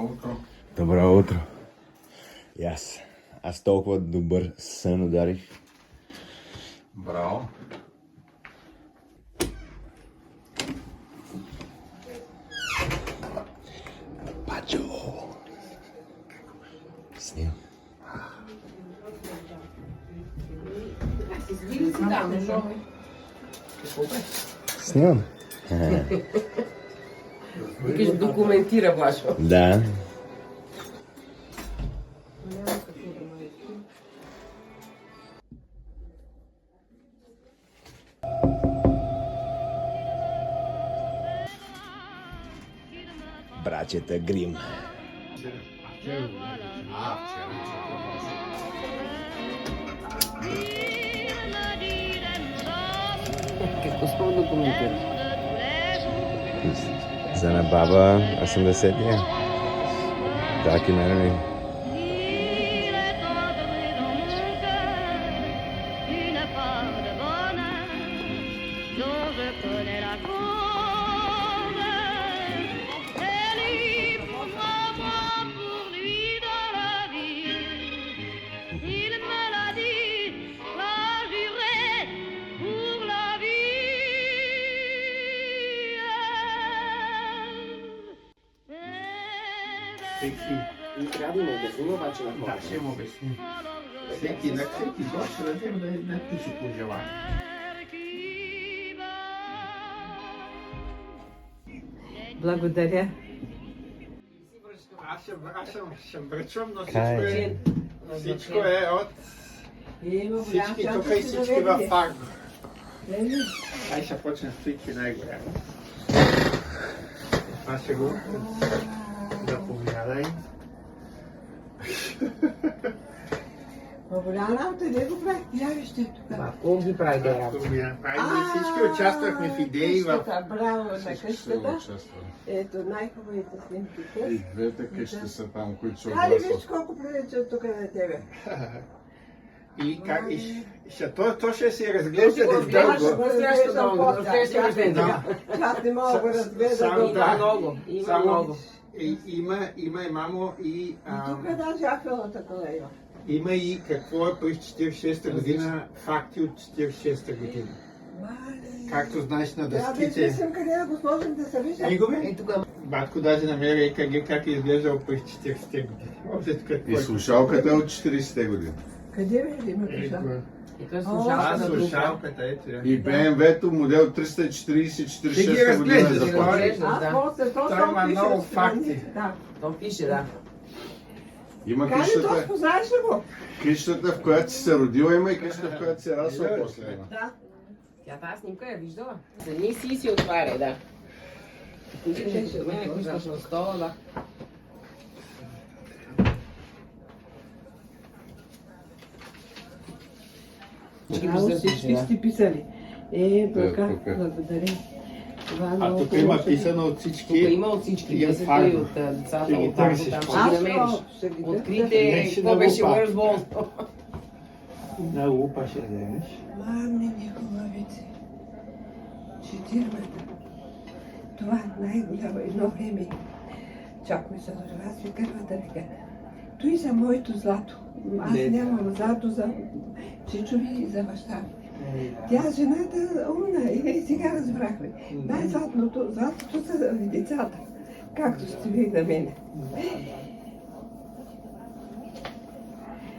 утро. Добро утро. И аз толкова добър сън ударих. Браво. Пачо. Снимам. Снимам. Викаш документира, Влашо. Да. Братята Грим. Какво сме документира? За на баба 80-я. Так и нали. Une part de bonheur dont je connais la cause. Elle est pour moi, pour lui dans la vie. Il me l'a dit, l'a juré pour la vie. Трябва да му обясним обаче на Да, хората. ще му обясним. Всеки гост ще дадем да напише пожелание. Благодаря. Ще връчвам, но Кай. всичко е от Има всички голям тук и шанс всички да в Фарго. доведе. Ай ще почнем с всички най-голямо. Това ще го заповядай. Голяма работа, не го прави. Я вижте тук. Кой ги прави да работа? Всички участвахме в идеи в... къщата, браво на къщата. участвали. Ето най-хубавите снимки. И двете къщи са там, които ще Али виж отрастват. колко прилича тук на тебе. И как... То ще си разглежда дълго. Следващото дълго, следващия рожден. Да. Аз не мога да разгледам. Само И да. Много, има Само- много. Има и мамо и... тук е даже ахвелата колева. Има и какво е през 46-та година, факти от 46-та година. Мале. Както знаеш на Трябва да дъските. измислим къде да го сложим да се вижда. Негове? И тук Батко даже намери ЕКГ как е изглеждал през 40-те години. Общо какво И е. слушалката е от 40-те години. Къде вижда има Е, душа? и той А, слушалка на друга. слушалката, ето я. И BMW-то модел 340-46 Ще ги година е разглеждаш, започва. той. Аз Да. после то Той само има пише много отстрани. факти. Да. То пише, да. Има Кали, то къщата, познаеш ли го? къщата, в която си се родила, има и къщата, в която си е расла после. има. Да. Тя тази снимка я виждала. Занеси и си отваря, да. Пускаш на стола, да. Браво, всички сте писали. Бърка, тук. благодаря. Това е А много тук има хубаво. писано от Тук всички. има от всички И от писати, Фарго. от децата, Ще ги от Фарго, търсиш. там ще Аз ги намериш. ще ги Открите, Нещо какво на беше лупа. Where's Ball? На лупа ще дадеш. Мамни ми хубавици. Четирмата. Това е най-голямо едно време. Чак ми се дори аз ви казва да ви кажа. Той за моето злато. Аз Не. нямам злато за чичови и за баща ми. Тя жената умна и сега разбрахме. Златото са децата. Както сте ви на мене.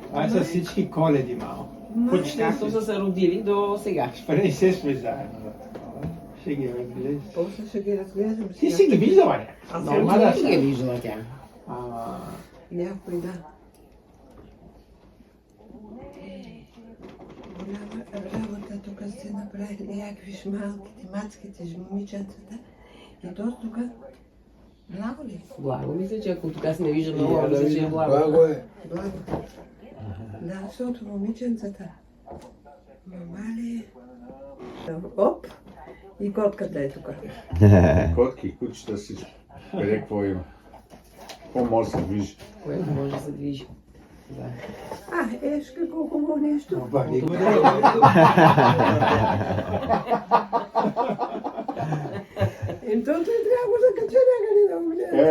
Това са всички коледи малко. Почти Както са се родили до сега. не се сме заедно за такова. Ще ги разгледаш. После ще ги разгледам. Ти си ги виждала, не? Аз Няма да много ги е виждала тя. Някой да. Голяма работа тук сте направили някакви малките, мацките, момиченцата. И то тук благо ли? Благо мисля, че ако тук се не вижда много, мисля, че е благо. е. Благо. Да, защото момиченцата. Мамали. Оп! И котката е тук. Котки, кучета, всичко. Къде какво има? Какво може да се движи? Което може да се движи. Да. Еш какво хубаво нещо. Обади го. то трябва да кача някъде да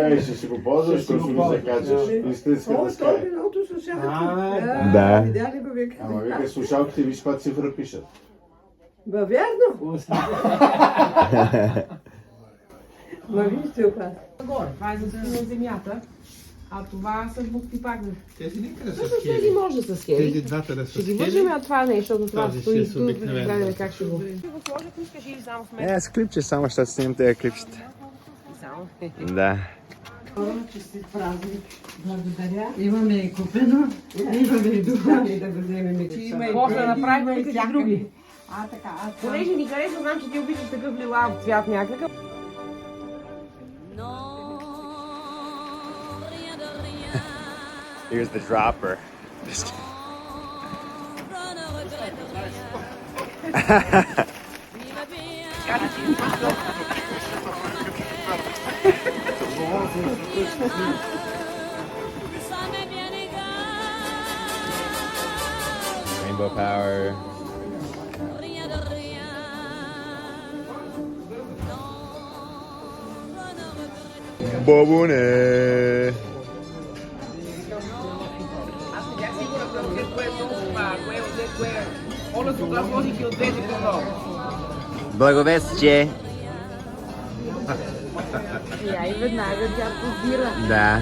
влезе. Ще си го ползваш, като ми закачаш. Истинска О, дъска. той едното слушалки. Да. Видя ли го вика? Ама вика слушалките, виж каква цифра пишат. Ба, вярно. Ма вижте опас. Горе, това е за на земята. А това са букти пак. Тези никъде са Всъщност тези скели. може да са скели. Тези двата да са Ще ги скели. вържим, а това не, защото това Този стои си е тук. обикновен. Гледаме как ще го. Ще го сложа, ако искаш или само с мен. С клипче, само ще снимам тези клипчета. Само. Да. Честит празник. Благодаря. Имаме и купено, имаме и духа. Да го вземем. После да направим и тези други. А, така, Понеже ни харесва, знам, че ти обичаш такъв лилав цвят някакъв. Here's the dropper. Rainbow power. Бобуне! Аз не бях сигурна кое е много това, кое е отде, кое е. Оля тогава сложих и от двете по-долу. Благовестие! Я и веднага тя подбира. Да.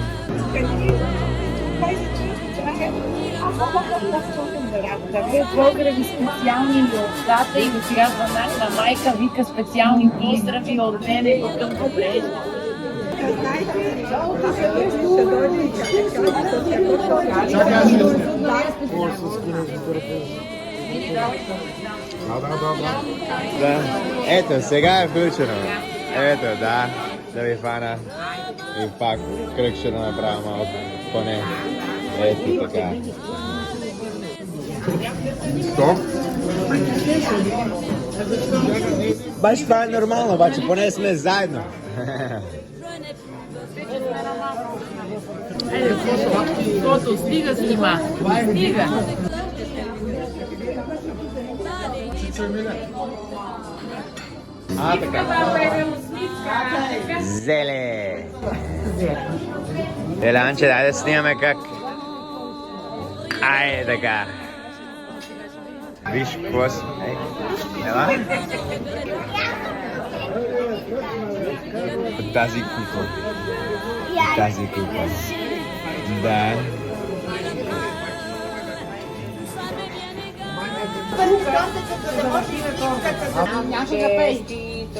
Поздрави специални ми от тата и ми казва нашата майка, вика специални поздрави от мене към добре. Да. Ето, сега е включено. Ето, да. Да ви фана. И пак кръг ще да направя малко. Поне. Ето така. Стоп. Баш това е нормално, обаче поне сме заедно. Фото, стига снима. Стига. А, така. Зеле. Еланче, дай да снимаме как. Ай, така. Виж какво си. Ела. Тази кукла. Тази кукла. Да.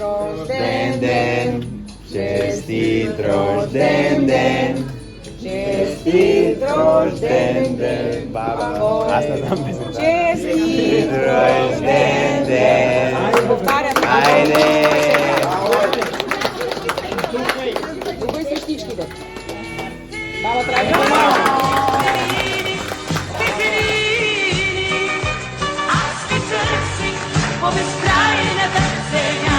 Рожден ден, честит рожден ден, честит рожден ден, баба. Аз не знам песента. Честит рожден ден. Айде! Другой са щичките. Баба трябва да По безкрайната земя.